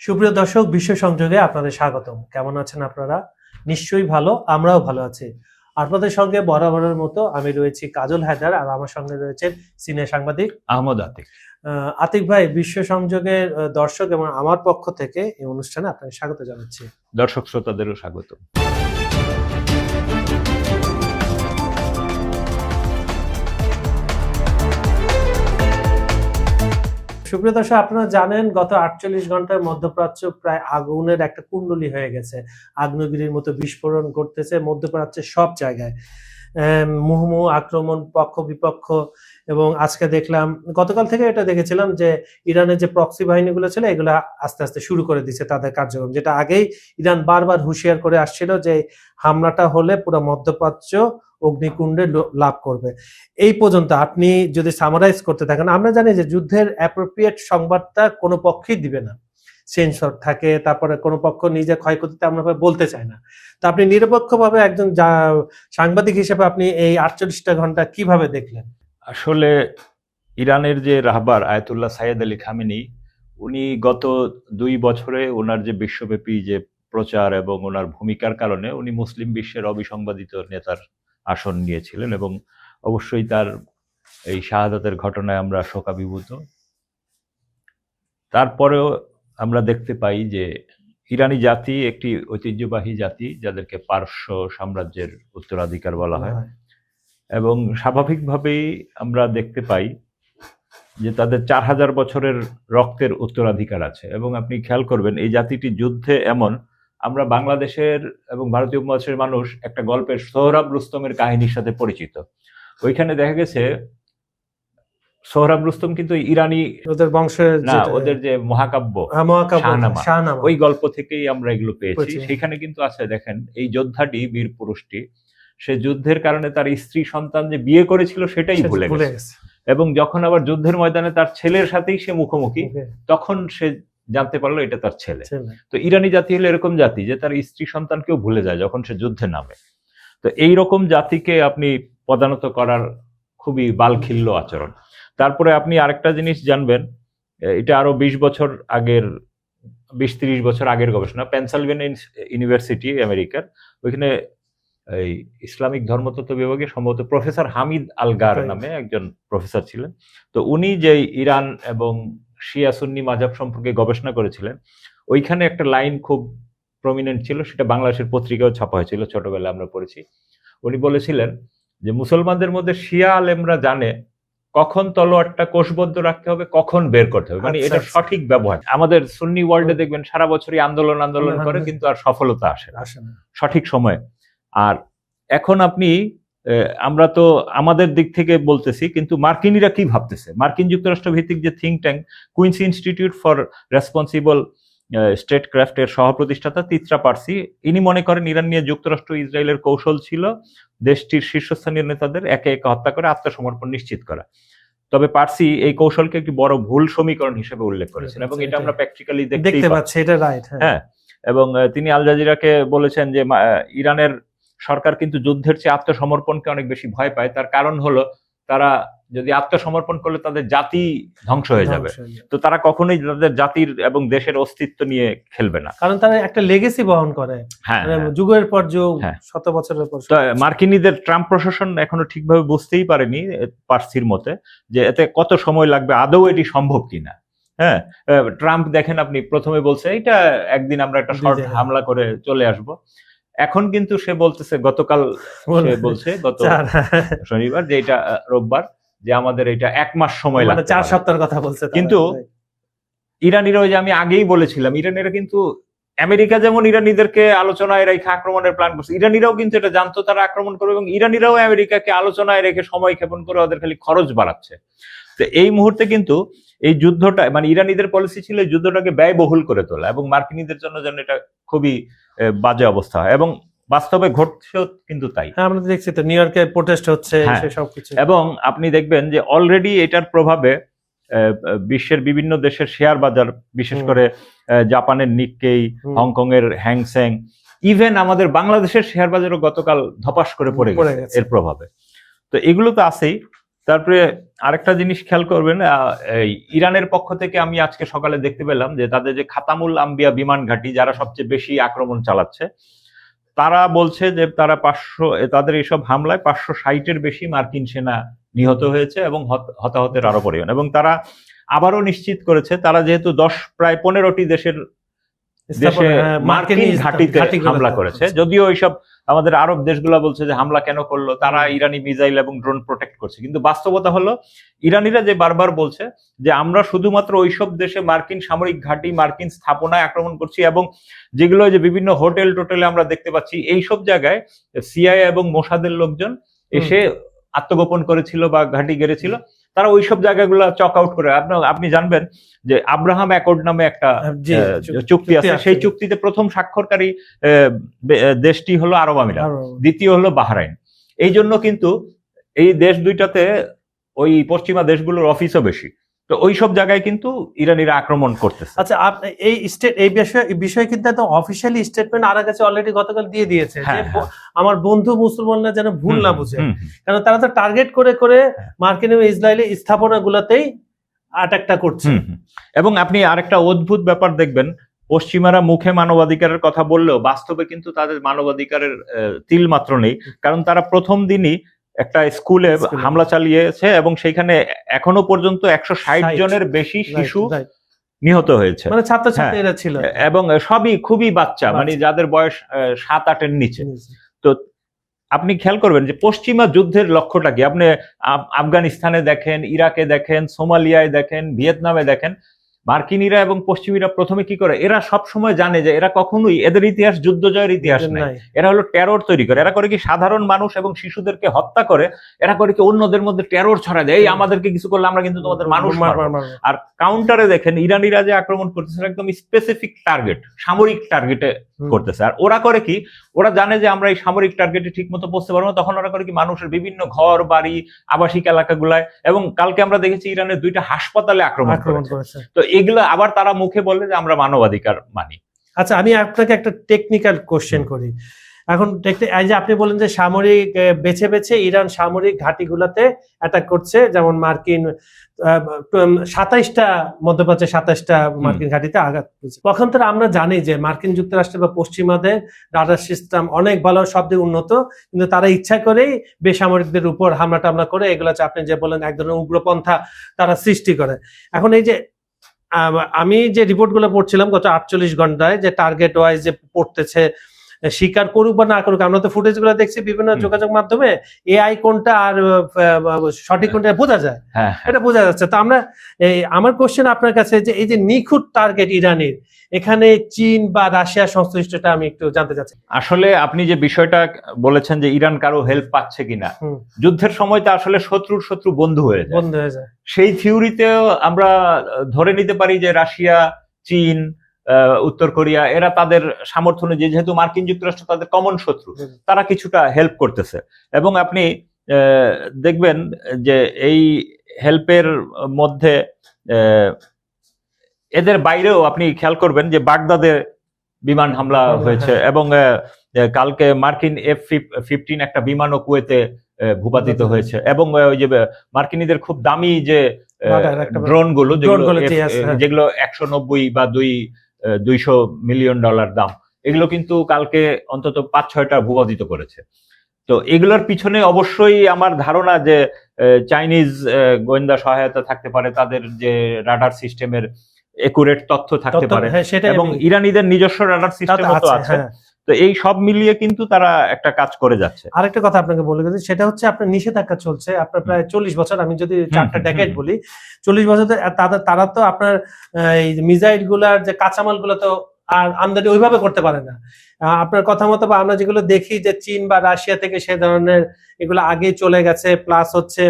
সুপ্রিয় দর্শক, বিশ্ব সংযোগে আপনাদের স্বাগতম। কেমন আছেন আপনারা? নিশ্চয়ই ভালো, আমরাও ভালো আছি। আপনাদের সঙ্গে বরাবরের মতো আমি রয়েছি কাজল হায়দার, আর আমার সঙ্গে রয়েছেন সিনিয়র সাংবাদিক আহমদ আতিক। আতিক ভাই, বিশ্ব সংযোগের দর্শক এবং আমার পক্ষ থেকে এই অনুষ্ঠানে আপনাকে স্বাগত জানাচ্ছি। দর্শক শ্রোতাদেরও স্বাগত। সুপ্রিয় দর্শক, আপনারা জানেন গত 48 ঘন্টার মধ্যপ্রাচ্য প্রায় আগুনের একটা কুণ্ডলী হয়ে গেছে। আগ্নেয়গিরির মতো বিস্ফোরণ ঘটতেছে মধ্যপ্রাচ্যের সব জায়গায়। মুহুর্মুহু আক্রমণ, পক্ষ বিপক্ষ। এবং আজকে দেখলাম, গতকাল থেকে এটা দেখেছিলাম যে ইরানের যে প্রক্সি বাহিনীগুলো ছিল এগুলা আস্তে আস্তে শুরু করে দিচ্ছে তাদের কার্যক্রম, যেটা আগেই ইরান বারবার হুঁশিয়ার করে আসছিল যে হামলাটা হলে পুরো মধ্যপ্রাচ্য অগ্নিকুণ্ডে লাভ করবে। এই পর্যন্ত আপনি যদি সামারাইজ করতে থাকেন, আমরা জানি যে যুদ্ধের অ্যাপ্রোপ্রিয়েট সংবাদটা কোনো পক্ষই দিবে না, সেন্সর থাকে, তারপরে কোনো পক্ষ নিজে ক্ষয়ক্ষতিতে আমরা বলতে চাই না। তা আপনি নিরপেক্ষভাবে একজন সাংবাদিক হিসেবে আপনি এই 48টা ঘন্টা কিভাবে দেখলেন? আসলে ইরানের যে রাহবার আয়াতুল্লাহ সাইয়েদ আলী খামেনি, উনি গত 2 বছরে ওনার যে বিশ্বব্যাপী যে প্রচার এবং ওনার ভূমিকার কারণে উনি মুসলিম বিশ্বের অবিসংবাদিত নেতার আসন নিয়েছিলেন, এবং অবশ্যই তার এই শাহাদাতের ঘটনায় আমরা শোকাভিভূত। তারপরেও আমরা দেখতে পাই যে ইরানি জাতি একটি ঐতিহ্যবাহী জাতি, যাদেরকে পারস্য সাম্রাজ্যের উত্তরাধিকার বলা হয়, এবং স্বাভাবিকভাবেই আমরা দেখতে পাই যে তাদের 4000 বছরের রক্তের উত্তরাধিকার আছে। এবং আপনি খেয়াল করবেন এই জাতিটি যুদ্ধে এমন, আমরা বাংলাদেশের এবং ভারতীয় উপমহাদেশের মানুষ একটা গল্পের সোহরাব রুস্তমের কাহিনীর সাথে পরিচিত। ওইখানে দেখা গেছে সোহরাব রুস্তম কিন্তু ইরানি, ওদের বংশের না, ওদের যে মহাকাব্য শাহনামা, ওই গল্প থেকেই আমরা এগুলো পেয়েছি। সেখানে কিন্তু আছে, দেখেন, এই যোদ্ধাটি, বীর পুরুষটি, সে যুদ্ধের কারণে তার স্ত্রী সন্তান যে বিয়ে করেছিল সেটাই ভুলে গেছে, এবং যখন আবার যুদ্ধের ময়দানে তার ছেলের সাথেই সে মুখোমুখি, তখন সে জানতে পারলো এটা তার ছেলে। তো ইরানি জাতি হলো এরকম জাতি যে তার স্ত্রী সন্তানকেও ভুলে যায় যখন সে যুদ্ধে নামে। তো এই রকম জাতিকে আপনি পদানত করার খুবই বালখিল্য আচরণ। তারপরে আপনি আরেকটা জিনিস জানবেন, এটা আরো 20 বছর আগের, 20-30 বছর আগের গবেষণা। পেনসিলভেনিয়া ইউনিভার্সিটি আমেরিকার, ওইখানে এই ইসলামিক ধর্মতত্ত্ব বিভাগে সম্ভবত প্রফেসর হামিদ আলগার নামে একজন প্রফেসর ছিলেন। তো উনি যে ইরান এবং শিয়া সুন্নি মাযহাব সম্পর্কে গবেষণা করেছিলেন, ওইখানে একটা লাইন খুব প্রমিনেন্ট ছিল, সেটা বাংলাদেশের পত্রিকাও ছাপা হয়েছিল, ছোটবেলায় আমরা পড়েছি। উনি বলেছিলেন যে মুসলমানদের মধ্যে শিয়া আলেমরা জানে কখন তলোয়ারটা কোষবদ্ধ রাখতে হবে, কখন বের করতে হবে, মানে এটা সঠিক ব্যবহার। আমাদের সুন্নি ওয়ার্ল্ডে দেখবেন সারা বছরই আন্দোলন করে, কিন্তু আর সফলতা আসে না সঠিক সময়ে। আর এখন আপনি, আমরা তো আমাদের দিক থেকে বলতেছি, কিন্তু মার্কিনিরা কি ভাবতেছে? মার্কিন যুক্তরাষ্ট্র ভিত্তিক যে think tank Quincy Institute for Responsible স্টেট ক্রাফটের সহপ্রতিষ্ঠাতা তিত্রা পার্সি, ইনি মনে করেন ইরান নিয়ে যুক্তরাষ্ট্র ইসরায়েলের কৌশল ছিল দেশটির শীর্ষস্থানীয় নেতাদের একে একে হত্যা করে আত্মসমর্পণ নিশ্চিত করা। তবে পার্সি এই কৌশলকে একটি বড় ভুল সমীকরণ হিসেবে উল্লেখ করেছেন, এবং এটা আমরা প্র্যাকটিক্যালি দেখতে পাচ্ছি। এটা রাইট, হ্যাঁ। এবং তিনি আল জাজিরাকে বলেছেন যে ইরানের সরকার কিন্তু যুদ্ধের চেয়ে আত্মসমর্পণকে অনেক বেশি ভয় পায়। তার কারণ হলো, তারা যদি আত্মসমর্পণ করলে তাদের জাতি ধ্বংস হয়ে যাবে। তো তারা কখনোই তাদের জাতির এবং দেশের অস্তিত্ব নিয়ে খেলবে না, কারণ তারা একটা লেগেসি বহন করে, যুগের পর যুগ, শত বছরের পর। মার্কিনীদের ট্রাম্প প্রশাসন এখনো ঠিকভাবে বুঝতেই পারেনি পার্সির মতে যে এতে কত সময় লাগবে, আদৌ এটি সম্ভব কিনা। হ্যাঁ, ট্রাম্প দেখেন, আপনি প্রথমে বলছে এটা একদিন আমরা একটা শর্ট হামলা করে চলে আসব। এখন কিন্তু সে বলতেছে, গতকাল সে বলছে, গত শনিবার, যে এটা রোববার, যে আমাদের এটা 1 মাস সময় লাগবে, 4 সপ্তাহের কথা বলছে। কিন্তু ইরানিরা, ওই যে আমি আগেই বলেছিলাম, ইরানিরা কিন্তু, আমেরিকা যেমন ইরানিদেরকে আলোচনায় রেখে আক্রমণের প্ল্যান করছে, ইরানিরাও কিন্তু এটা জানতো তারা আক্রমণ করবে, এবং ইরানিরাও আমেরিকাকে আলোচনায় রেখে সময় ক্ষেপণ করে ওদের খালি খরচ বাড়াচ্ছে। তো এই মুহূর্তে কিন্তু এই যুদ্ধটা, মানে ইরানিদের পলিসি ছিল এই যুদ্ধটাকে ব্যয়বহুল করে তোলা, এবং মার্কিনীদের জন্য যেন এটা খুবই বাজে অবস্থা হয়, এবং বাস্তবে ঘটছেও কিন্তু তাই। আমরা দেখছি তো নিউ ইয়র্কে প্রোটেস্ট হচ্ছে, সবকিছু। এবং আপনি দেখবেন যে অলরেডি এটার প্রভাবে বিশ্বের বিভিন্ন দেশের শেয়ার বাজার, বিশেষ করে জাপানের নিক্কেই, হংকং এর হ্যাংসেং, ইভেন আমাদের বাংলাদেশের শেয়ার বাজারও গতকাল ধপাস করে পড়ে গেছে এর প্রভাবে। তো এগুলো তো আছেই। তারপরে আরেকটা জিনিস খেয়াল করবেন, ইরানের পক্ষ থেকে আমি আজকে সকালে দেখতে পেলাম যে তাদের যে খাতামুল আম্বিয়া বিমান ঘাঁটি, যারা সবচেয়ে বেশি আক্রমণ চালাচ্ছে, তারা বলছে যে তারা তাদের এইসব হামলায় 560-এর বেশি মার্কিন সেনা নিহত হয়েছে এবং হতাহতের আরো পরিমাণ। এবং তারা আবারও নিশ্চিত করেছে তারা যেহেতু প্রায় 15টি দেশে মার্কিন ঘাঁটিতে হামলা করেছে, যদিও এইসব আমাদের আরব দেশগুলো বলছে যে হামলা কেন করলো, তারা ইরানি মিসাইল এবং ড্রোন প্রোটেক্ট করছে, কিন্তু বাস্তবতা হলো ইরানিরা যে বারবার বলছে যে আমরা শুধুমাত্র ওইসব দেশে মার্কিন সামরিক ঘাঁটি, মার্কিন স্থাপনায় আক্রমণ করছি, এবং যেগুলো যে বিভিন্ন হোটেল টোটেলে আমরা দেখতে পাচ্ছি এইসব জায়গায় সিআইএ এবং মোসাদের লোকজন এসে আত্মগোপন করেছিল বা ঘাঁটি গেড়েছিল, তারা ওইসব জায়গাগুলো চক আউট করে। আপনি জানবেন যে আব্রাহাম অ্যাকর্ড নামে একটা চুক্তি আছে, সেই চুক্তিতে প্রথম স্বাক্ষরকারী দেশটি হলো আরব আমিরাত, দ্বিতীয় হলো বাহরাইন। এই জন্য কিন্তু এই দেশ দুইটাতে ওই পশ্চিমা দেশগুলোর অফিসও বেশি, তো ওই সব জায়গায় কিন্তু ইরানিরা আক্রমণ করতেছে। আচ্ছা, এই বিষয়ে কিন্তু একটা অফিসিয়ালি স্টেটমেন্ট আর কাছে অলরেডি গতকাল দিয়ে দিয়েছে যে আমার বন্ধু মুসলমানরা যেন ভুল না বুঝে, কারণ তারা তো টার্গেট করে করে মার্কিন এবং ইসরায়েলি স্থাপনাগুলোতেই অ্যাটাকটা করছে। এবং আপনি আরেকটা অদ্ভুত ব্যাপার দেখবেন, পশ্চিমারা মুখে মানবাধিকারের কথা বললেও বাস্তবে কিন্তু তাদের মানবাধিকারের তিল মাত্র নেই, কারণ তারা প্রথম দিনই একটা স্কুলে হামলা চালিয়েছে এবং সেখানে এখনো পর্যন্ত 160 জনের বেশি শিশু নিহত হয়েছে, মানে ছাত্রছাত্রীরা ছিল, এবং সবই খুবই বাচ্চা, মানে যাদের বয়স 7-8-এর নিচে। তো আপনি খেয়াল করবেন যে পশ্চিমা যুদ্ধের লক্ষ্যটা কি, আপনি আফগানিস্তানে দেখেন, ইরাকে দেখেন, সোমালিয়ায় দেখেন, ভিয়েতনামে দেখেন, মার্কিনীরা এবং পশ্চিমীরা প্রথমে কি করে, এরা সব সময় জানে যে এরা কখনোই, এদের ইতিহাস যুদ্ধ জয়ের ইতিহাস নাই, এরা হলো টেরর তৈরি করে। এরা করে কি, সাধারণ মানুষ এবং শিশুদেরকে হত্যা করে, এরা করে কি অন্যদের মধ্যে টেরর ছড়ায় দেয়, এই আমাদেরকে কিছু করলে আমরা কিন্তু তোমাদের মানুষ মারবো। আর কাউন্টারে দেখেন ইরানিরা যে আক্রমণ করতেছে একদম স্পেসিফিক টার্গেট, সামরিক টার্গেটে করতেছে। আর ওরা করে কি, ওরা জানে যে আমরা এই সামরিক টার্গেটে ঠিক মতো পৌঁছতে পারবো না, তখন ওরা করে কি মানুষের বিভিন্ন ঘর বাড়ি আবাসিক এলাকাগুলায়, এবং কালকে আমরা দেখেছি ইরানের 2টা হাসপাতালে আক্রমণ করেছে। তো এগুলো আবার তারা মুখে বলে যে আমরা মানবাধিকার মানি। আচ্ছা, আমি আপনাকে একটা টেকনিক্যাল কোশ্চেন করি। এখন এই যে আপনি বলেন যে সামরিক বেছে বেছে ইরান সামরিক ঘাঁটিগুলোতে অ্যাটাক করছে, যেমন মার্কিন 27টা মধ্যপ্রাচ্যে 27টা মার্কিন ঘাঁটিতে আঘাত করছে। পক্ষান্তরে আমরা জানি যে মার্কিন যুক্তরাষ্ট্র বা পশ্চিমাদের রাডার সিস্টেম অনেক ভালো, সব দিক উন্নত, কিন্তু তারা ইচ্ছা করেই বেসামরিকদের উপর হামলা টামলা করে, এগুলো আপনি যে বলেন এক ধরনের উগ্রপন্থা তারা সৃষ্টি করে। এখন এই যে আমি যে রিপোর্টগুলো পড়ছিলাম গত 48 ঘন্টায়, যে টার্গেট ওয়াইজ যে পড়তেছে, স্বীকার করুক বা না করুক, আমরা তো ফুটেজ গুলো দেখছি বিভিন্ন যোগাযোগ মাধ্যমে, এআই কোনটা আর সঠিক কোনটা বোঝা যায়, এটা বোঝা যাচ্ছে। তো আমরা আমার কোশ্চেন আপনার কাছে যে এই যে নিখুঁত টার্গেট ইরানের, এখানে চীন বা রাশিয়া সংশ্লিষ্টটা আমি একটু জানতে চাচ্ছি। আসলে আপনি যে বিষয়টা বলেছেন যে ইরান কারো হেল্প পাচ্ছে কিনা, যুদ্ধের সময় তো আসলে শত্রুর শত্রু বন্ধু হয়ে যায়, সেই থিওরিতেও আমরা ধরে নিতে পারি যে রাশিয়া, চীন, উত্তর কোরিয়া, এরা তাদের সামর্থ্য অনুযায়ী, যেহেতু মার্কিন যুক্তরাষ্ট্র তাদের কমন শত্রু, তারা কিছুটা হেল্প করতেছে। এবং আপনি দেখবেন যে এই হেল্পের মধ্যে এদের বাইরেও আপনি খেয়াল করবেন যে বাগদাদে বিমান হামলা হয়েছে, এবং কালকে মার্কিন F-15 একটা বিমানও কুয়েতে ভূপাতিত হয়েছে, এবং ওই যে মার্কিনীদের খুব দামি যে ড্রোন গুলো, যেগুলো 190 বা 200 মিলিয়ন ডলার দাম, এগুলো কিন্তু কালকে অন্তত 5-6টা ভূপাতিত করেছে। তো এগুলোর পিছনে অবশ্যই আমার ধারণা যে চাইনিজ গোয়েন্দা সহায়তা থাকতে পারে, তাদের যে রাডার সিস্টেমের একুরেট তথ্য থাকতে পারে, এবং ইরানিদের নিজস্ব রাডার সিস্টেমও তো আছে। তো এই সব মিলিয়ে কিন্তু তারা একটা কাজ করে যাচ্ছে। আরেকটা কথা আপনাকে বলে দিই, সেটা হচ্ছে আপনার নিষেধাজ্ঞা চলছে আপনার প্রায় 40 বছর, আমি যদি 4টা ডেকেড বলি, 40 বছর তারা তো আপনার এই মিসাইল গুলার যে কাঁচামাল গুলো তো আর আমদানি ওইভাবে করতে পারে না। আপনার কথা মতো বা আমরা যেগুলো দেখি যে চীন বা রাশিয়া থেকে সে ধরনের এগুলো আগে চলে গেছে, প্লাস হচ্ছে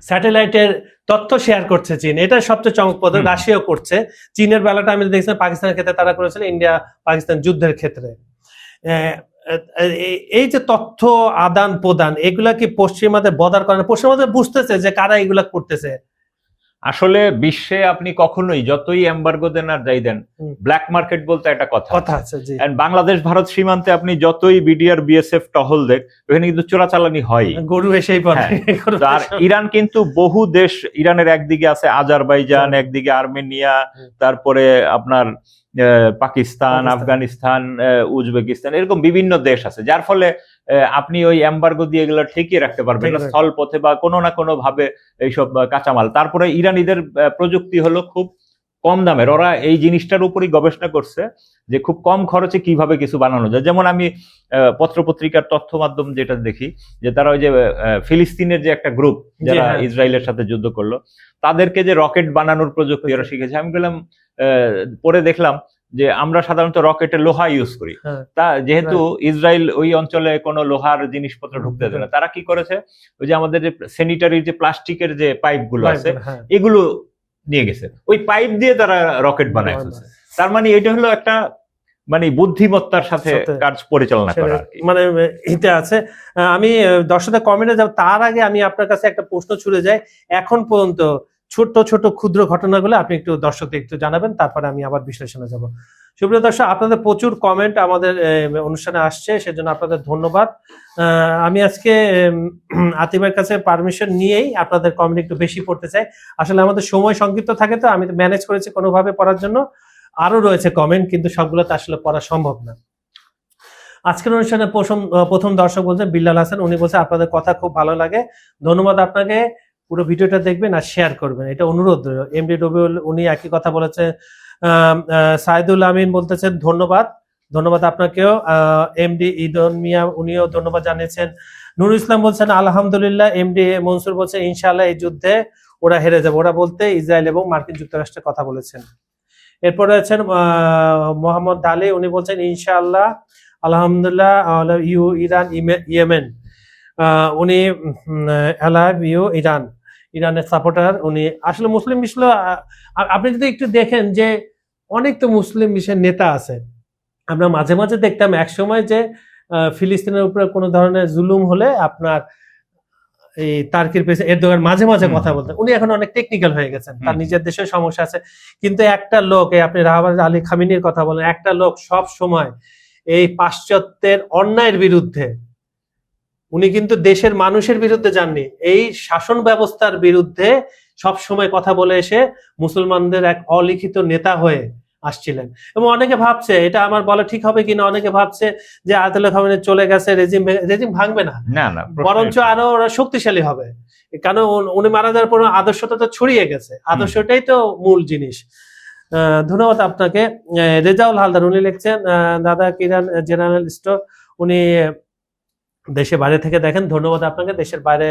স্যাটেলাইটের তথ্য শেয়ার করছে চীন, এটা সবচেয়ে চমকপ্রদ। রাশিয়াও করছে, চীনের বেলাটা আমি দেখছিলাম পাকিস্তানের ক্ষেত্রে তারা করেছিল, ইন্ডিয়া পাকিস্তান যুদ্ধের ক্ষেত্রে। এই যে তথ্য আদান প্রদান, এগুলা কি পশ্চিমাদের বদার করে না? পশ্চিমাদের বুঝতেছে যে কারা এগুলা করতেছে? আসলে বিশ্বে আপনি কখনোই যতই এমবার্গো দেন আর যাই দেন, ব্ল্যাক মার্কেট বলতে একটা কথা আছে। বাংলাদেশ ভারত সীমান্তে আপনি যতই বিডিআর বিএসএফ টহল দেখ, ওখানে কিন্তু চোরাচালানি হয়, গরু এসেই পড়ে। আর ইরান কিন্তু বহু দেশ, ইরানের একদিকে আছে আজারবাইজান, একদিকে আর্মেনিয়া, তারপরে আপনার পাকিস্তান, আফগানিস্তান, উজবেকিস্তান, এরকম বিভিন্ন দেশ আছে, যার ফলে আপনি ওই এমবার্গো দিয়ে এগুলো ঠেকিয়ে রাখতে পারবেন না স্থল পথে বা কোনো না কোনো ভাবে এইসব কাঁচামাল। তারপরে ইরানিদের প্রযুক্তি হলো খুব কম দামের, ওরা এই জিনিসটার উপরই গবেষণা করছে যে খুব কম খরচে কিভাবে কিছু বানানো যায়। যেমন আমি পত্রপত্রিকার তথ্য মাধ্যম যেটা দেখি, যে তারা ওই যে ফিলিস্তিনের যে একটা গ্রুপ যারা ইসরায়েলের সাথে যুদ্ধ করলো, তাদেরকে যে রকেট বানানোর প্রযুক্তি ওরা শিখেছে। আমি বললাম, পরে দেখলাম যে আমরা সাধারণত রকেটে লোহা ইউজ করি, তা যেহেতু ইসরায়েল ওই অঞ্চলে কোনো লোহার জিনিসপত্র ঢুকতে দেয় না, তারা কি করেছে, ওই যে আমাদের যে স্যানিটারির যে প্লাস্টিকের যে পাইপ গুলো আছে এগুলো নিয়ে গেছে, ওই পাইপ দিয়ে তারা রকেট বানায় ফেলছে। তার মানে এটা হলো একটা মানে বুদ্ধিমত্তার সাথে কাজ পরিচালনা করা, মানে এটা আছে। আমি দর্শকদের কমেন্টে যাব, তার আগে আমি আপনার কাছে একটা প্রশ্ন ছুড়ে যাই। এখন পর্যন্ত ছোট ছোট ক্ষুদ্র ঘটনাগুলো আপনি একটু দর্শকদের একটু জানাবেন, তারপরে আমি আবার বিশ্লেষণে যাব। সুপ্রিয় দর্শক, আপনাদের প্রচুর কমেন্ট আমাদের অনুষ্ঠানে আসছে, সেজন্য আপনাদের ধন্যবাদ। আমি আজকে আতিমের কাছে পারমিশন নিয়েই আপনাদের কমেন্ট একটু বেশি পড়তে চাই। আসলে আমাদের সময় সংক্ষিপ্ত থাকে, তো আমি ম্যানেজ করেছি কোনোভাবে পড়ার জন্য। আরো রয়েছে কমেন্ট, কিন্তু সবগুলো তো আসলে পড়া সম্ভব না। আজকের অনুষ্ঠানে প্রথম দর্শক বলছেন বিল্লাল হাসান, উনি বলছেন আপনাদের কথা খুব ভালো লাগে, ধন্যবাদ আপনাকে, পুরো ভিডিওটা দেখবেন আর শেয়ার করবেন, এটা অনুরোধ। এমডি রবিউল উনি একই কথা বলেছে। সাইদুল আমিন বলতেছেন ধন্যবাদ আপনাকেও। এমডি ইদন মিয়া উনিও ধন্যবাদ জানিয়েছেন। নুরুল ইসলাম বলছেন আলহামদুলিল্লাহ। এমডি মনসুর বলছেন ইনশাআল্লাহ এই যুদ্ধে ওরা হেরে যাবে, ওরা বলতে ইসরায়েল এবং মার্কিন যুক্তরাষ্ট্রের কথা বলেছেন। এরপরে আছেন মোহাম্মদ আলী, উনি বলছেন ইনশাআল্লাহ আলহামদুলিল্লাহ ইউ ইরান ইয়েমেন, উনি ইউ ইরানের সাপোর্টার। উনি আসলে মুসলিম বিশ্ব, আপনি যদি একটু দেখেন যে অনেক তো মুসলিম বিশ্বের নেতা আছে। আমরা মাঝে মাঝে দেখতাম এক সময় যে ফিলিস্তিনের উপরে কোনো ধরনের জুলুম হলে আপনার এই তার্কির প্রেসিডেন্ট এরদোগান মাঝে মাঝে কথা বলতেন, উনি এখন অনেক টেকনিক্যাল হয়ে গেছেন, তার নিজের দেশের সমস্যা আছে। কিন্তু একটা লোক, আপনি রাহাবাজ আলী খামিনির কথা বলেন, একটা লোক সব সময় এই পাশ্চাত্যের অন্যায়ের বিরুদ্ধে, উনি কিন্তু দেশের মানুষের বিরুদ্ধে যাননি, এই শাসন ব্যবস্থার বিরুদ্ধে সব সময় কথা বলে এসে মুসলমানদের এক অলিখিত নেতা হয়ে আসছিলেন। এবং অনেকে ভাবছে, এটা আমার বলা ঠিক হবে কিনা, অনেকে ভাবছে যে আয়াতুল্লাহ খামেনি চলে গেছে, রেজিম ভাঙবে না, বরঞ্চ আরো ওরা শক্তিশালী হবে, কারণ উনি মারা যাওয়ার পর আদর্শটা তো ছড়িয়ে গেছে, আদর্শটাই তো মূল জিনিস। ধন্যবাদ আপনাকে। রেজাউল হালদার উনি লিখছেন দাদা কিরান জেনারেল স্টোর, উনি দেশে বাইরে থেকে দেখেন, ধন্যবাদ আপনাকে, দেশের বাইরে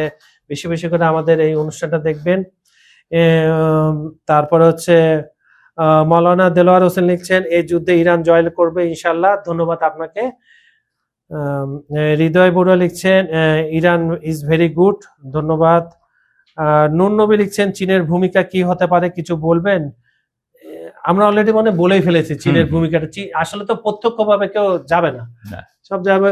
বেশি বেশি করে আমাদের এই অনুষ্ঠানটা দেখবেন। তারপরে হচ্ছে মৌলানা দেলোয়ার হোসেন লিখছেন এই যুদ্ধে ইরান জয় করবে ইনশাল্লাহ, ধন্যবাদ আপনাকে। হৃদয় বড়ুয়া লিখছেন ইরান ইজ ভেরি গুড, ধন্যবাদ। নুন নবী লিখছেন চীনের ভূমিকা কি হতে পারে কিছু বলবেন? আমরা অলরেডি বলেই ফেলেছি চীনের ভূমিকাটা, আসলে তো প্রত্যক্ষভাবে কেউ যাবে না, সব যাবে,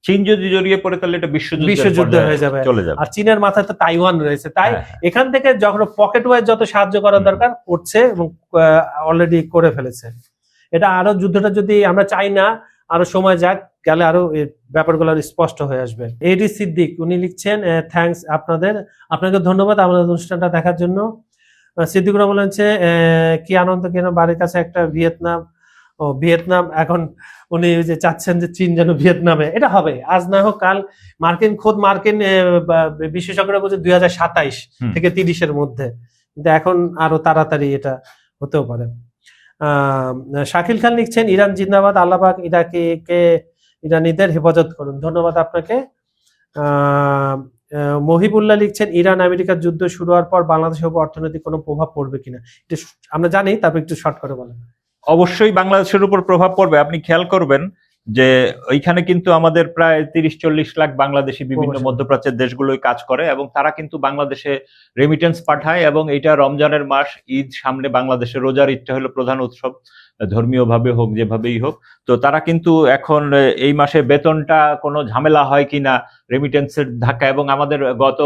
চীন যদি জড়িয়ে পড়ে তাহলে এটা বিশ্বযুদ্ধ হয়ে যাবে, আর চীনের মাথায় তো তাইওয়ান রয়েছে, তাই এখান থেকে যখন পকেট ওয়াইজ যত সাহায্য করার দরকার করছে এবং অলরেডি করে ফেলেছে। এটা আরো যুদ্ধটা যদি আমরা চাই না, আরো সময় যাক, গেলে আরো ব্যাপারগুলো স্পষ্ট হয়ে আসবে। এডি সিদ্দিক উনি লিখছেন থ্যাঙ্কস আপনাকে ধন্যবাদ আমাদের অনুষ্ঠানটা দেখার জন্য। সিদ্দিকুর রহমান বলছে কি আনন্দ কেন বাড়ির কাছে একটা ভিয়েতনাম এখন উনি যে চাচ্ছেন যে চীন যেন ভিয়েতনামে, এটা হবে আজ না হোক কাল। মার্কিন বিশেষজ্ঞরা বলছে 2027 থেকে 30-এর মধ্যে, কিন্তু এখন আরো তাড়াতাড়ি এটা হতেও পারে। শাকিল খান লিখছেন ইরান জিন্দাবাদ, আল্লাহ পাক ইরানিদের হেফাজত করুন, ধন্যবাদ আপনাকে। মহিবুল্লাহ লিখছেন ইরান আমেরিকার যুদ্ধ শুরু হওয়ার পর বাংলাদেশের উপর অর্থনৈতিক কোনো প্রভাব পড়বে কিনা, এটা আমরা জানি, তারপর একটু শর্ট করে বলেন। অবশ্যই বাংলাদেশের উপর প্রভাব পড়বে। আপনি খেয়াল করবেন যে ওইখানে কিন্তু আমাদের প্রায় 30-40 লাখ বাংলাদেশি বিভিন্ন মধ্যপ্রাচ্যের দেশগুলোই কাজ করে, এবং তারা কিন্তু বাংলাদেশে রেমিটেন্স পাঠায়, এবং এটা রমজানের মাস, ঈদ সামনে, বাংলাদেশের রোজার ঈদটা হলো প্রধান উৎসব, ধর্মীয় ভাবে হোক যেভাবেই হোক। তো তারা কিন্তু এখন এই মাসে বেতনটা কোনো ঝামেলা হয় কিনা রেমিটেন্সের ধাক্কা, এবং আমাদের গত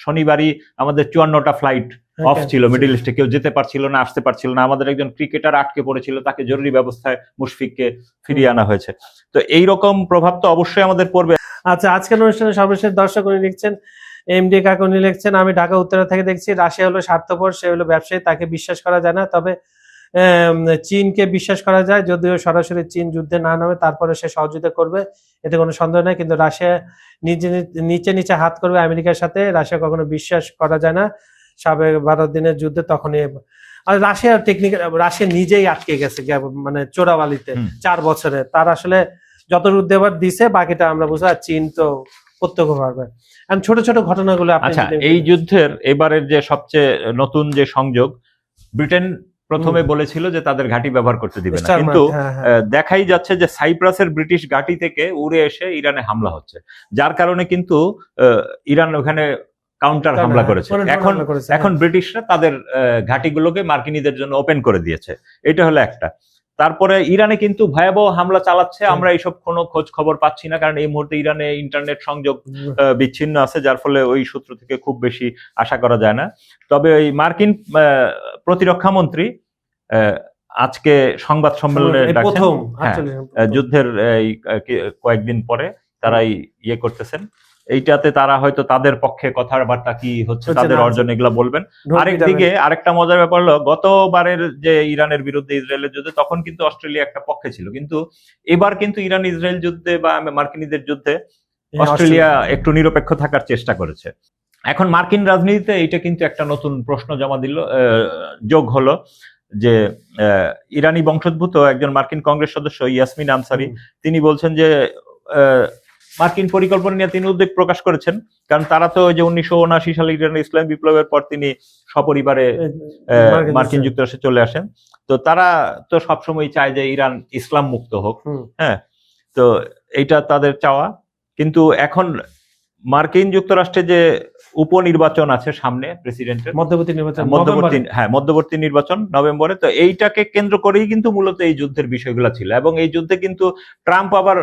শনিবারই আমাদের 54টা ফ্লাইট অফ ছিল, মিডল ইস্টে কেউ যেতে পারছিল না, আসতে পারছিল না, আমাদের একজন ক্রিকেটার আটকে পড়েছিল, তাকে জরুরি ব্যবস্থায় মুশফিককে ফিরিয়ে আনা হয়েছে। তো এইরকম প্রভাব তো অবশ্যই আমাদের পড়বে। আচ্ছা, আজকের অনুষ্ঠানে সর্বশেষ দর্শক উনি লিখছেন, এমডি কাকুনি লিখছেন, আমি ঢাকা উত্তরা থেকে দেখছি রাশিয়া হলো স্বার্থপর, সে হলো ব্যবসায়ী, তাকে বিশ্বাস করা যায় না, তবে চীনকে বিশ্বাস করা যায়, যদিও সরাসরি চীন যুদ্ধে না নামে তারপরে সে সহযোগিতা করবে, এতে কোনো সন্দেহ নাই, কিন্তু রাশিয়া নিচে নিচে হাত করবে আমেরিকার সাথে, রাশিয়া কখনো বিশ্বাস করা যায় না, সাবেক 12 দিনের যুদ্ধে তখনই। আর রাশিয়ার রাশিয়া নিজেই আটকে গেছে মানে চোরাবালিতে 4 বছরে, তার আসলে যত যুদ্ধ এবার দিছে বাকিটা আমরা বুঝা, চীন তো প্রত্যক্ষ পারবে। ছোট ছোট ঘটনাগুলো আচ্ছা, এই যুদ্ধের এবারের যে সবচেয়ে নতুন যে সংযোগ, ব্রিটেন প্রথমে বলেছিল যে তাদের ঘাঁটি ব্যবহার করতে দিবে না, কিন্তু দেখাই যাচ্ছে যে সাইপ্রাসের ব্রিটিশ ঘাঁটি থেকে উড়ে এসে ইরানে হামলা হচ্ছে, যার কারণে কিন্তু ইরান ওখানে কাউন্টার হামলা করেছে। এখন ব্রিটিশরা তাদের ঘাঁটিগুলোকে মার্কিনীদের জন্য ওপেন করে দিয়েছে, এটা হলো একটা। তারপরে ইরানে কিন্তু ভয়াবহ হামলা চালাচ্ছে, আমরা এইসব কোনো খোঁজ খবর পাচ্ছি না, কারণ এই মুহূর্তে ইরানে ইন্টারনেট সংযোগ বিচ্ছিন্ন আছে, যার ফলে ওই সূত্র থেকে খুব বেশি আশা করা যায় না। তবে ওই মার্কিন প্রতিরক্ষা মন্ত্রী আজকে সংবাদ সম্মেলনে যুদ্ধের কয়েকদিন পরে তারাই ইয়ে করতেছেন, এইটাতে তারা হয়তো তাদের পক্ষে কথাবার্তা কি হচ্ছে, তাদের অর্জন, এগুলা বলবেন। আরেকদিকে আরেকটা মজার ব্যাপার হলো, গতবারের যে ইরানের বিরুদ্ধে ইসরায়েলের যুদ্ধে তখন কিন্তু অস্ট্রেলিয়া একটা পক্ষে ছিল, কিন্তু এবার কিন্তু ইরান ইসরায়েল যুদ্ধে বা মার্কিনীদের যুদ্ধে অস্ট্রেলিয়া একটু নিরপেক্ষ থাকার চেষ্টা করেছে। এখন মার্কিন রাজনীতিতে এইটা কিন্তু একটা নতুন প্রশ্ন যোগ হলো যে ইরানি বংশোদ্ভূত একজন মার্কিন কংগ্রেস সদস্য ইয়াসমিন আনসারি, তিনি বলছেন যে মার্কিন পরিকল্পনা নিয়ে তিনি উদ্বেগ প্রকাশ করেছেন, কারণ তারা তো ওই যে 1979 সালে ইরানের ইসলামী বিপ্লবের পর তিনি সপরিবারে মার্কিন যুক্তরাষ্ট্রে চলে আসেন, তো তারা তো সবসময় চায় যে ইরান ইসলাম মুক্ত হোক, হ্যাঁ, তো এইটা তাদের চাওয়া। কিন্তু মার্কিন যুক্তরাষ্ট্রে যে উপনির্বাচন আছে সামনে, প্রেসিডেন্টের মধ্যবর্তী নির্বাচন নভেম্বরে, তো এইটাকে কেন্দ্র করেই কিন্তু মূলত এই যুদ্ধের বিষয়গুলো ছিল। এবং এই যুদ্ধে কিন্তু ট্রাম্প আবার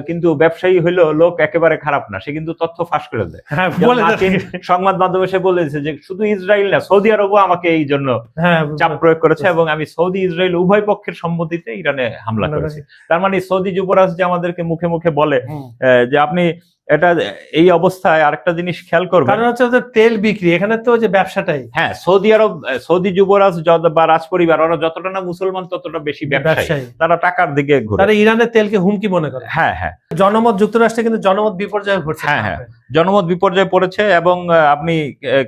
কিন্তু ব্যবসায়ী হইলো লোক একেবারে খারাপ না, সে কিন্তু তথ্য ফাঁস করে দেয়। সংবাদ মাধ্যমে সে বলেছে যে শুধু ইসরায়েল না, সৌদি আরবও আমাকে এই জন্য চাপ প্রয়োগ করেছে এবং আমি সৌদি ইসরায়েল উভয় পক্ষের সম্মতিতে ইরানে হামলা করেছি। তার মানে সৌদি যুবরাজ যে আমাদেরকে মুখে মুখে বলে যে আপনি এটা, এই অবস্থায় আরেকটা জিনিস খেয়াল করবেন, কারণ হচ্ছে ওদের তেল বিক্রি, এখানে তো যে ব্যবসাটাই, হ্যাঁ, সৌদি যুবরাজ বা রাজ পরিবার ওরা যতটা না মুসলমান ততটা বেশি ব্যবসায়ী, তারা টাকার দিকে ঘুরে, তারা ইরানের তেলকে হুমকি মনে করে। হ্যাঁ হ্যাঁ, জনমত যুক্তরাষ্ট্রে কিন্তু জনমত বিপর্যয় ঘটছে। হ্যাঁ হ্যাঁ, জনমত বিপর্যয় পড়েছে এবং আপনি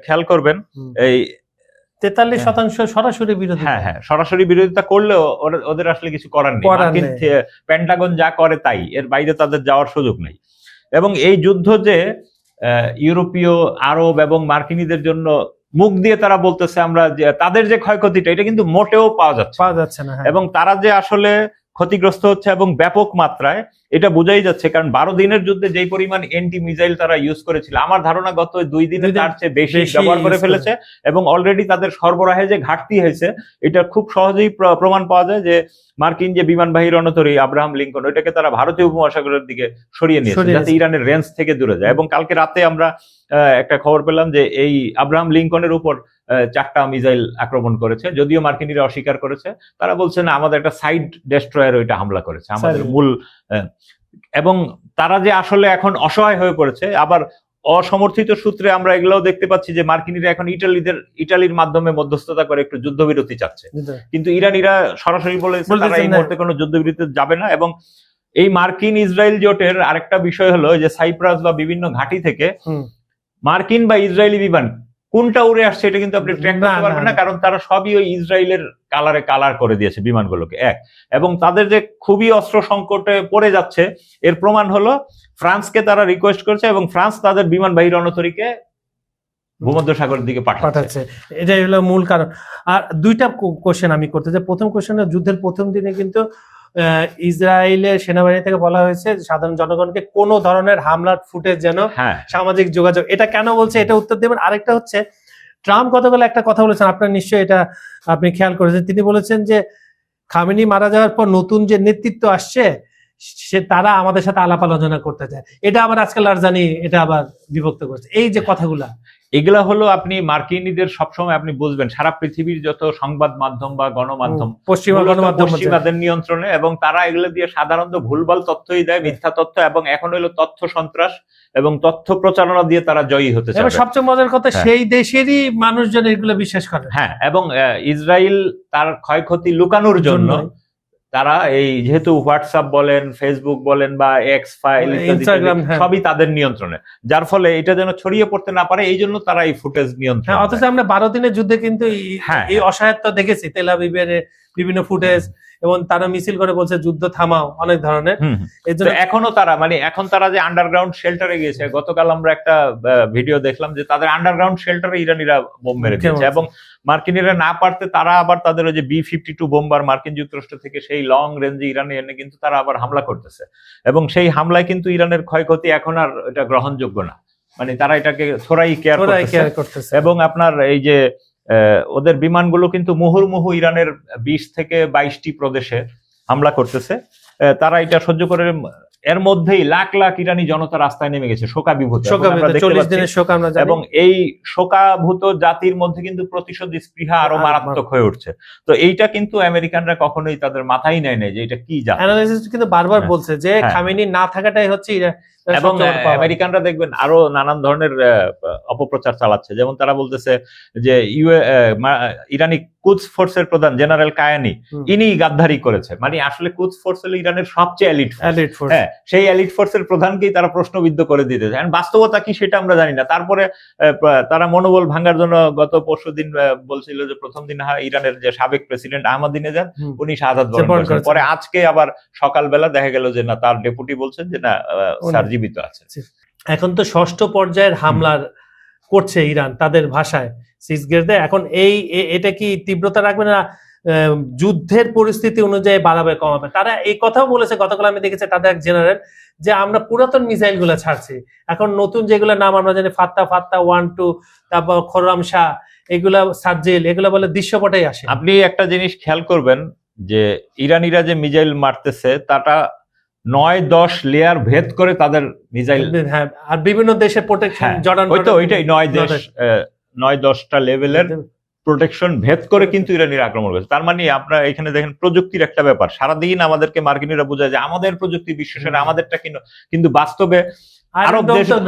খেয়াল করবেন এই 43% সরাসরি বিরোধিতা। হ্যাঁ হ্যাঁ, সরাসরি বিরোধিতা করলেও ওদের আসলে কিছু করার নেই, পেন্টাগন যা করে তাই, এর বাইরে তাদের যাওয়ার সুযোগ নেই। এবং এই যুদ্ধ যে ইউরোপীয়, আরব এবং মার্কিনীদের জন্য মুখ দিয়ে তারা বলতেছে আমরা যে তাদের যে ক্ষয়ক্ষতিটা, এটা কিন্তু মোটেও পাওয়া যাচ্ছে না, এবং তারা যে আসলে ক্ষতিগ্রস্ত হচ্ছে এবং ব্যাপক মাত্রায়, এটা বোঝাই যাচ্ছে। কারণ 12 দিনের যুদ্ধে যেই পরিমাণ এন্টি মিসাইল তারা ইউজ করেছিল, আমার ধারণা গত 2 দিনে তার চেয়ে বেশি ব্যবহার করে ফেলেছে, এবং অলরেডি তাদের সরবরাহে যে ঘাটতি হয়েছে এটা খুব সহজেই প্রমাণ পাওয়া যায় যে মার্কিন যে বিমানবাহী রণতরী আব্রাহাম লিঙ্কন, ওইটাকে তারা ভারতীয় উপমহাসাগরের দিকে সরিয়ে নিয়েছে যাতে ইরানের রেঞ্জ থেকে দূরে যায়। এবং কালকে রাতে আমরা একটা খবর পেলাম যে এই আব্রাহাম লিঙ্কনের উপর 4টা মিসাইল আক্রমণ করেছে, যদিও মার্কিনীরা অস্বীকার করেছে। তারা বলছে না, আমাদের একটা সাইড ডেস্ট্রয়ার ওইটা হামলা করেছে, আমাদের মূল। এবং তারা যে আসলে এখন অসহায় হয়ে পড়েছে, আবার অসমর্থিত সূত্রে আমরা এগুলোও দেখতে পাচ্ছি যে মার্কিনীরা এখন ইটালির মাধ্যমে মধ্যস্থতা করে একটু যুদ্ধবিরতি চাচ্ছে, কিন্তু ইরানিরা সরাসরি বলেছে তারা এই মুহূর্তে কোনো যুদ্ধবিরতিতে যাবে না। এবং এই মার্কিন ইসরায়েল জোটের আরেকটা বিষয় হলো যে সাইপ্রাস বা বিভিন্ন ঘাঁটি থেকে মার্কিন বা ইসরায়েলি বিমান কোনটা উড়ে আসছে এটা কিন্তু আপনি ট্র্যাক করতে পারবেন না, কারণ তারা সবই ওই ইসরায়েলের কালার করে দিয়েছে বিমানগুলোকে। এবং তাদের যে খুবই অস্ত্র সংকটে পড়ে যাচ্ছে, এর প্রমাণ হলো ফ্রান্সকে তারা রিকোয়েস্ট করছে এবং ফ্রান্স তাদের বিমানবাহী রণতরীকে ভূমধ্যসাগরের দিকে পাঠাচ্ছে। এটাই হলো মূল কারণ। আর 2টা কোশ্চেন আমি করতে চাই। প্রথম কোশ্চেন, যুদ্ধের প্রথম দিনে কিন্তু ইসরায়েলের সেনাবাহিনী থেকে বলা হয়েছে সাধারণ জনগণকে কোনো ধরনের হামলার ফুটেজ যেন সামাজিক যোগাযোগ, এটা কেন বলছে এটা উত্তর দেবেন। আরেকটা হচ্ছে, ট্রাম্প গতকাল একটা কথা বলেছেন, আপনার নিশ্চয়ই এটা আপনি খেয়াল করেছেন, তিনি বলেছেন যে খামেনি মারা যাওয়ার পর নতুন যে নেতৃত্ব আসছে তারা আমাদের সাথে আলাপ আলোচনা করতে চায়। এটা আবার আজকাল রাজধানী এটা আবার বিভক্ত করছে, এই যে কথাগুলা, এগুলা হলো আপনি মার্কিনীদের সবসময় আপনি বুঝবেন সারা পৃথিবীর যত সংবাদ মাধ্যম বা গণমাধ্যম পশ্চিমাদের নিয়ন্ত্রণে, এবং তারা এগুলো দিয়ে সাধারণত ভুলভাল তথ্যই দেয়, মিথ্যা তথ্য, এবং এখন হলো তথ্য সন্ত্রাস এবং তথ্য প্রচারণা দিয়ে তারা জয়ী হতে চায়। সবচেয়ে মজার কথা, সেই দেশেরই মানুষজন এগুলো বিশ্বাস করে। হ্যাঁ, এবং ইসরায়েল তার ক্ষয়ক্ষতি লুকানোর জন্য তারা এই যেহেতু হোয়াটসঅ্যাপ বলেন, ফেসবুক বলেন বা এক্স ফাইল, ইনস্টাগ্রাম সবই তাদের নিয়ন্ত্রণে, যার ফলে এটা যেন ছড়িয়ে পড়তে না পারে এই জন্য তারা এই ফুটেজ নিয়ন্ত্রণ। অথচ আমরা 12 দিনের যুদ্ধে কিন্তু এই অসহায়ত্ব দেখেছি, তেল আবিবের বিভিন্ন ফুটেজ, এবং তারা মিছিল করে বলছে যুদ্ধ থামাও, অনেক ধরনের। এখনো তারা এখন তারা যে আন্ডারগ্রাউন্ড শেল্টারে গিয়েছে, গতকাল আমরা একটা ভিডিও দেখলাম যে তাদের আন্ডারগ্রাউন্ড শেল্টারে ইরানিরা বোম মেরে দিয়েছে, এবং মার্কিনিরা না পারতে তারা আবার তাদের ওই যে B-52 বোম্বার মার্কিন যুক্তরাষ্ট্র থেকে সেই লং রেঞ্জে ইরানে এনে কিন্তু তারা আবার হামলা করতেছে, এবং সেই হামলায় কিন্তু ইরানের ক্ষয়ক্ষতি এখন আর এটা গ্রহণযোগ্য না, মানে তারা এটাকে থোড়াই কেয়ার করতেছে। এবং আপনার এই যে ওদের বিমানগুলো কিন্তু মুহুর্মুহু ইরানের 20 থেকে 22টি প্রদেশে হামলা করতেছে, তারা এটা সহ্য করে। এর মধ্যেই লাখ লাখ ইরানি জনতা রাস্তায় নেমে গেছে শোকাভিভূত, 40 দিনের শোক আমরা জানি। এবং এই শোকাভূত জাতির মধ্যে কিন্তু প্রতিশোধ স্পৃহা আরো মারাত্মক হয়ে উঠছে। তো এইটা কিন্তু আমেরিকানরা কখনোই তাদের মাথায় নেয় না যে এটা কি জাতি। অ্যানালাইসিস কিন্তু বারবার বলছে যে খামেনি না থাকাটাই হচ্ছে, এবং আমেরিকানরা দেখবেন আরো নানান ধরনের অপপ্রচার চালাচ্ছে, যেমন তারা বলতেছে যে ইরানি কুদস ফোর্সের প্রধান জেনারেল কায়ানি ইনি গাদ্দারি করেছে, মানে আসলে কুদস ফোর্স হলো ইরানের সবচেয়ে এলিট ফোর্স। হ্যাঁ, সেই এলিট ফোর্সের প্রধানকেই তারা প্রশ্নবিদ্ধ করে দিতে চায়। বাস্তবতা কি সেটা আমরা জানি না। তারপরে তারা মনোবল ভাঙার জন্য গত পরশুদিন বলছিল যে প্রথম দিন ইরানের যে সাবেক প্রেসিডেন্ট আহমদিনেজাদ উনি শাহাদাত বরণ করেছেন, পরে আজকে আবার সকালবেলা দেখা গেল যে না, তার ডেপুটি বলছেন যে না, স্যার জীবিত আছে। এখন তো 6ষ্ঠ পর্যায়ের হামলার করছে ইরান তাদের ভাষায় সিজগেরদে। এখন এটা কি তীব্রতা রাখবে না, যুদ্ধের পরিস্থিতি অনুযায়ী বাড়াবে কমাবে? তারা এই কথাও বলেছে, গতকাল আমি দেখেছি তাদের এক জেনারেল, যে আমরা পুরাতন মিসাইল গুলা ছাড়ছি, এখন নতুন যেগুলো নাম আমরা জানি ফাত্তা 1-2, তারপর খোররাম শাহ, এগুলা সার্জিল, এগুলা বলে দৃশ্যপটেই আসে। আপনি একটা জিনিস খেয়াল করবেন যে ইরানিরা যে মিসাইল মারতেছে তাটা 9-10 লেয়ার ভেদ করে তাদের মিসাইল, হ্যাঁ, আর বিভিন্ন দেশে প্রোটেকশন, জর্ডান, ওইটাই 9-10টা লেভেলের প্রোটেকশন ভেদ করে কিন্তু ইরানিরা আক্রমণ করেছে। তার মানে আপনারা এখানে দেখেন প্রযুক্তির একটা ব্যাপার, সারাদিন আমাদেরকে মার্কিনিরা বোঝায় যে আমাদের প্রযুক্তি বিশ্বসেরা, আমাদেরটা কিন্তু বাস্তবে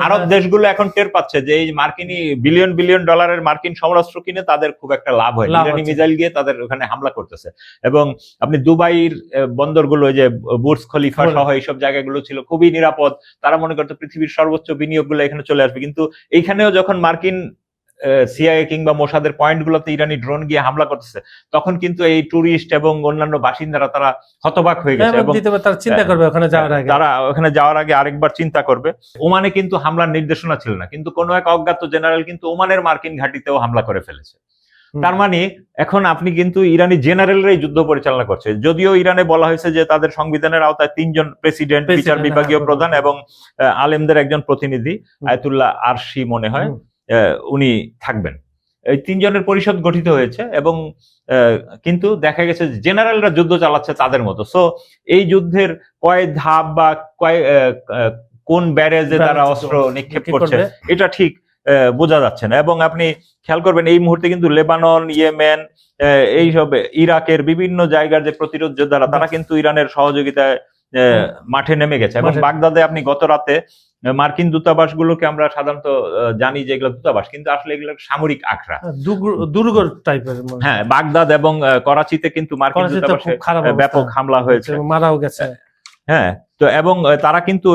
আরব দেশগুলো এখন টের পাচ্ছে যে এই মার্কিনী বিলিয়ন বিলিয়ন ডলারের মার্কিন সমরাস্ত্র কিনে তাদের খুব একটা লাভ হয়, ইরানি মিসাইল গিয়ে তাদের ওখানে হামলা করতেছে। এবং আপনি দুবাইয়ের বন্দরগুলো, যে বুর্জ খলিফা সহ এইসব জায়গাগুলো ছিল খুবই নিরাপদ, তারা মনে করতো পৃথিবীর সর্বোচ্চ বিনিয়োগগুলো এখানে চলে আসবে, কিন্তু এইখানেও যখন মার্কিন সিআইএ কিংবা মোসাদের পয়েন্ট গুলোতে ইরানি ড্রোন গিয়ে হামলা করতেছে, তখন কিন্তু এই টুরিস্ট এবং অন্যান্য বাসিন্দারা তারা হতবাক হয়ে গেছে, এবং চিন্তা করবে তারা ওখানে যাওয়ার আগে আরেকবার চিন্তা করবে। ওমানে কিন্তু হামলার নির্দেশনা ছিল না, কিন্তু কোনো এক অজ্ঞাত জেনারেল কিন্তু ওমানের মার্কিন ঘাঁটিতেও হামলা করে ফেলেছে। তার মানে এখন আপনি কিন্তু ইরানি জেনারেলরাই যুদ্ধ পরিচালনা করছে, যদিও ইরানে বলা হয়েছে যে তাদের সংবিধানের আওতায় 3 জন প্রেসিডেন্ট, বিচার বিভাগীয় প্রধান এবং আলেমদের একজন প্রতিনিধি, আয়াতুল্লাহ আরশি মনে হয় উনি থাকবেন। এই 3 জনের পরিষদ গঠিত হয়েছে, এবং কিন্তু দেখা গেছে জেনারেলরা যুদ্ধ চালাচ্ছে তাদের মতো। সো এই যুদ্ধের কয় ধাপ বা কোন ব্যারেজে তারা অস্ত্র নিক্ষেপ করছে এটা ঠিক বোঝা যাচ্ছে না। এবং আপনি খেয়াল করবেন এই মুহূর্তে কিন্তু লেবানন, ইয়েমেন, এইসব ইরাকের বিভিন্ন জায়গার যে প্রতিরোধ যোদ্ধারা তারা কিন্তু ইরানের সহযোগিতায় মাঠে নেমে গেছে। এবং বাগদাদে আপনি গত রাতে মার্কিন দূতাবাসগুলোকে আমরা সাধারণত জানি যে এগুলো দূতাবাস, কিন্তু আসলে এগুলো সামরিক আখড়া, দুর্গ টাইপের। হ্যাঁ, বাগদাদ এবং করাচিতে কিন্তু মার্কিন দূতাবাসে ব্যাপক হামলা হয়েছে, মারাও গেছে। হ্যাঁ, তো এবং তারা কিন্তু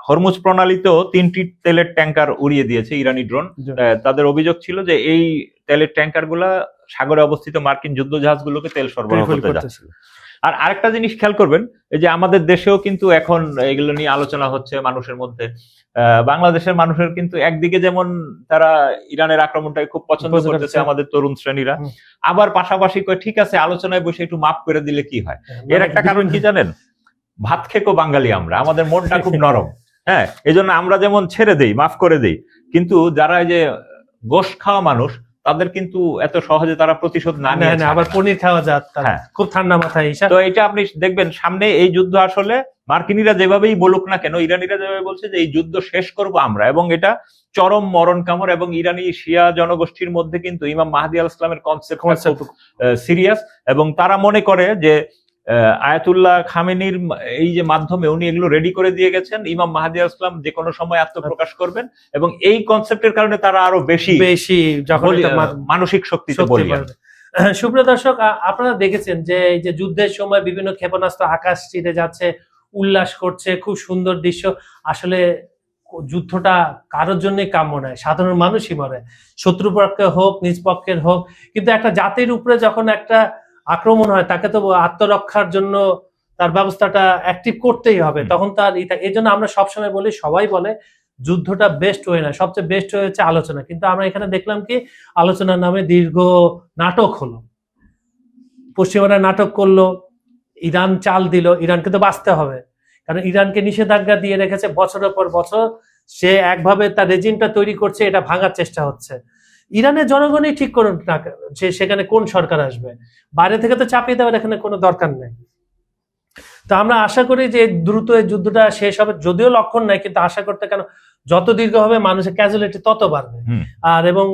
হরমুজ প্রণালীতেও 3টি তেলের ট্যাঙ্কার উড়িয়ে দিয়েছে ইরানি ড্রোন। তাদের অভিযোগ ছিল যে এই তেলের ট্যাঙ্কার গুলা সাগরে অবস্থিত মার্কিন যুদ্ধ জাহাজগুলোকে তেল সরবরাহ করতে যাচ্ছিল। আর আরেকটা জিনিস খেয়াল করবেন, এই যে আমাদের দেশেও কিন্তু এখন এগুলো নিয়ে আলোচনা হচ্ছে মানুষের মধ্যে। বাংলাদেশের মানুষের কিন্তু একদিকে যেমন তারা ইরানের আক্রমণটাকে খুব পছন্দ করতেছে আমাদের তরুণ শ্রেণীরা, আবার পাশাপাশি ঠিক আছে আলোচনায় বসে একটু মাফ করে দিলে কি হয়। এর একটা কারণ কি জানেন, ভাত খেকো বাঙালি আমরা, আমাদের মনটা খুব নরম। হ্যাঁ, এই জন্য আমরা যেমন ছেড়ে দেই, মাফ করে দেই, কিন্তু যারা এই যে গোশ খাওয়া মানুষ তাদের কিন্তু এত সহজে তারা প্রতিশোধ না নিয়ে আবার পনির খাওয়া যায় খুব ঠান্ডা মাথায়। তো এটা আপনি দেখবেন সামনে এই যুদ্ধ আসলে মার্কিনীরা যেভাবেই বলুক না কেন, ইরানিরা যেভাবে বলছে যে এই যুদ্ধ শেষ করব আমরা, এবং এটা চরম মরণ কামর, এবং ইরানি শিয়া জনগোষ্ঠীর মধ্যে কিন্তু ইমাম মাহদী আলাইহিস সালামের কনসেপ্ট সিরিয়াস, এবং তারা মনে করে যে আয়াতুল্লাহ খামেনির এই যে মাধ্যমে উনি এগুলো রেডি করে দিয়ে গেছেন, ইমাম মাহদী আলাইহিস সালাম যে কোনো সময় আত্মপ্রকাশ করবেন, এবং এই কনসেপ্টের কারণে তারা আরো বেশি মানসিক শক্তিতে বলিয়ান। সুপ্রিয় দর্শক, আপনারা দেখেছেন যে এই যে যুদ্ধের সময় বিভিন্ন ক্ষেপণাস্ত্র আকাশ চিরে যাচ্ছে, উল্লাস করছে, খুব সুন্দর দৃশ্য। আসলে যুদ্ধটা কারোর জন্যই কাম্য নয়, সাধারণ মানুষই মরে, শত্রুপক্ষের হোক নিজ পক্ষের হোক। কিন্তু একটা জাতির উপরে যখন একটা আক্রমণ হয়, তাকে তো আত্মরক্ষার জন্য তার ব্যবস্থাটা অ্যাক্টিভ করতেই হবে। তখন তার এই জন্য আমরা সবসময় বলি, সবাই বলে যুদ্ধটা বেস্ট ওয়ে না, সবচেয়ে বেস্ট ওয়ে হচ্ছে আলোচনা। কিন্তু আমরা এখানে দেখলাম কি আলোচনার নামে দীর্ঘ নাটক হলো, পশ্চিমারা নাটক করলো, ইরান চাল দিল, ইরানকে তো বাঁচতে হবে, কারণ ইরানকে নিষেধাজ্ঞা দিয়ে রেখেছে বছরের পর বছর। সে একভাবে তার রেজিমটা তৈরি করছে, এটা ভাঙার চেষ্টা হচ্ছে। ইরানের জনগণই ঠিক করুন না যে সেখানে কোন সরকার আসবে, বাইরে থেকে তো চাপিয়ে দেওয়ার এখানে কোনো দরকার নেই। তো আমরা আশা করি যে দ্রুত এই যুদ্ধটা শেষ হবে, যদিও লক্ষণ নাই, কিন্তু আশা করতে, কেন যত দীর্ঘ হবে মানুষের ক্যাজুয়ালিটি তত বাড়বে। আর এবং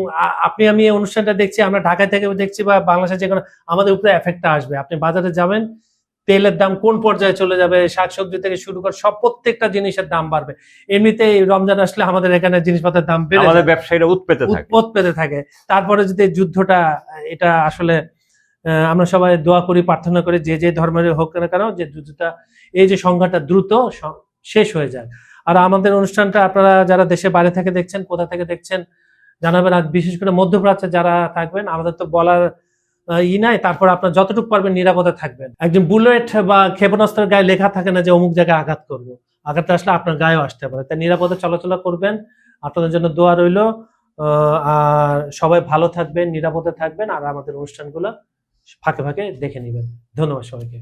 আপনি আমি এই অনুষ্ঠানটা দেখছি, আমরা ঢাকা থেকে দেখছি বা বাংলাদেশে যে কোনো, আমাদের উপরে এফেক্টটা আসবে। আপনি বাজারে যাবেন, তেলের দাম কোন পর্যায়ে চলে যাবে, শাকসবজি থেকে শুরু করে সব প্রত্যেকটা জিনিসের দাম বাড়বে। এমনিতেই রমজান আসলে আমাদের এখানে জিনিসপত্রের দাম বেড়ে, আমাদের ব্যবসায়ীরা উৎপেতে থাকে। তারপরে যদি যুদ্ধটা, এটা আসলে আমরা সবাই দোয়া করি, প্রার্থনা করি যে যে ধর্মের হোক না কেন, যে যুদ্ধটা, এই যে সংঘাতটা দ্রুত শেষ হয়ে যায়। আর আমাদের অনুষ্ঠানটা আপনারা যারা দেশে বাইরে থেকে দেখছেন, কোথা থেকে দেখছেন জানাবেন। আর বিশেষ করে মধ্যপ্রাচ্যে যারা থাকবেন, আমাদের তো বলার নাই, তারপর আপনার যতটুকু পারবেন নিরাপদে থাকবেন। একজন বুলেট বা ক্ষেপণাস্ত্রের গায়ে লেখা থাকে না যে অমুক জায়গায় আঘাত করবো, আঘাতটা আসলে আপনার গায়েও আসতে পারে। তাই নিরাপদে চলাচলা করবেন, আপনাদের জন্য দোয়া রইল। আর সবাই ভালো থাকবেন, নিরাপদে থাকবেন, আর আমাদের অনুষ্ঠানগুলো ফাঁকে ফাঁকে দেখে নেবেন। ধন্যবাদ সবাইকে।